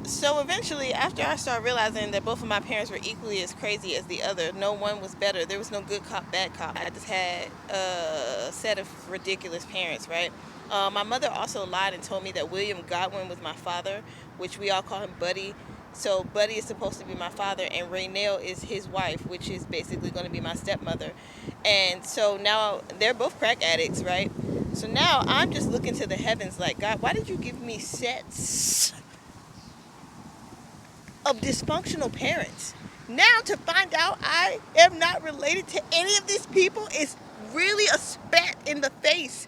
So eventually, after I started realizing that both of my parents were equally as crazy as the other, no one was better. There was no good cop, bad cop. I just had a set of ridiculous parents, right? My mother also lied and told me that William Godwin was my father, which we all call him Buddy. So Buddy is supposed to be my father, and Raynell is his wife, which is basically going to be my stepmother. And so now they're both crack addicts, right? So now I'm just looking to the heavens like, God, why did you give me sets of dysfunctional parents? Now to find out I am not related to any of these people is really a spat in the face.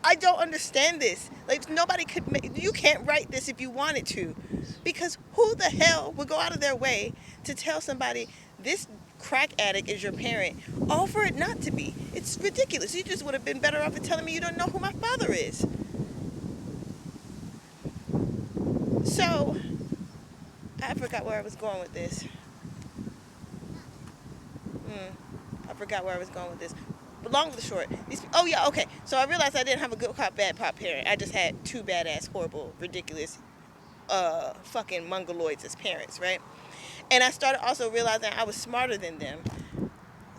I don't understand this. Like, nobody could make, you can't write this if you wanted to. Because who the hell would go out of their way to tell somebody this crack addict is your parent, all for it not to be? It's ridiculous. You just would have been better off in telling me you don't know who my father is. So, I forgot where I was going with this. I forgot where I was going with this. But long and the short, oh yeah, okay. So I realized I didn't have a good cop, bad cop parent. I just had two badass, horrible, ridiculous, fucking mongoloids as parents, right? And I started also realizing I was smarter than them.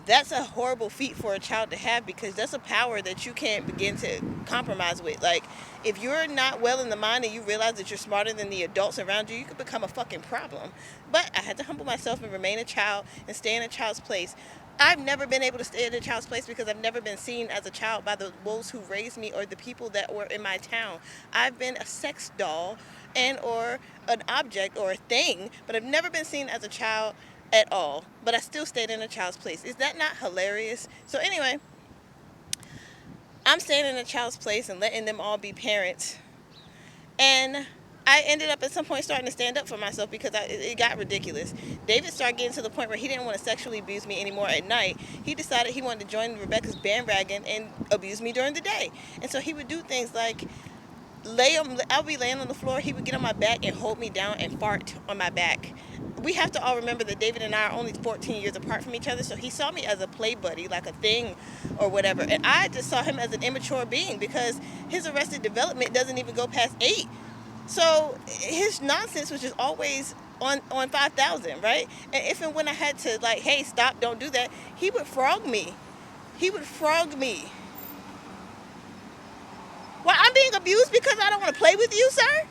That's a horrible feat for a child to have because that's a power that you can't begin to compromise with. Like, if you're not well in the mind and you realize that you're smarter than the adults around you, you could become a fucking problem. But I had to humble myself and remain a child and stay in a child's place. I've never been able to stay in a child's place because I've never been seen as a child by the wolves who raised me or the people that were in my town. I've been a sex doll and or an object or a thing, but I've never been seen as a child at all, but I still stayed in a child's place. Is that not hilarious? So anyway, I'm staying in a child's place and letting them all be parents. And I ended up at some point starting to stand up for myself because it got ridiculous. David started getting to the point where he didn't want to sexually abuse me anymore at night. He decided he wanted to join Rebecca's bandwagon and abuse me during the day. And so he would do things like I'll be laying on the floor. He would get on my back and hold me down and fart on my back. We have to all remember that David and I are only 14 years apart from each other, so he saw me as a play buddy, like a thing or whatever. And I just saw him as an immature being because his arrested development doesn't even go past 8. So his nonsense was just always on 5,000, right? And if and when I had to, like, hey, stop, don't do that, he would frog me. He would frog me. Well, I'm being abused because I don't want to play with you, sir?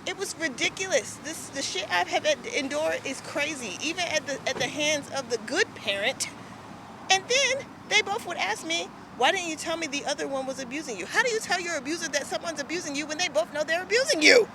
It was ridiculous. The shit I've had to endure is crazy, even at the hands of the good parent. And then they both would ask me, why didn't you tell me the other one was abusing you? How do you tell your abuser that someone's abusing you when they both know they're abusing you?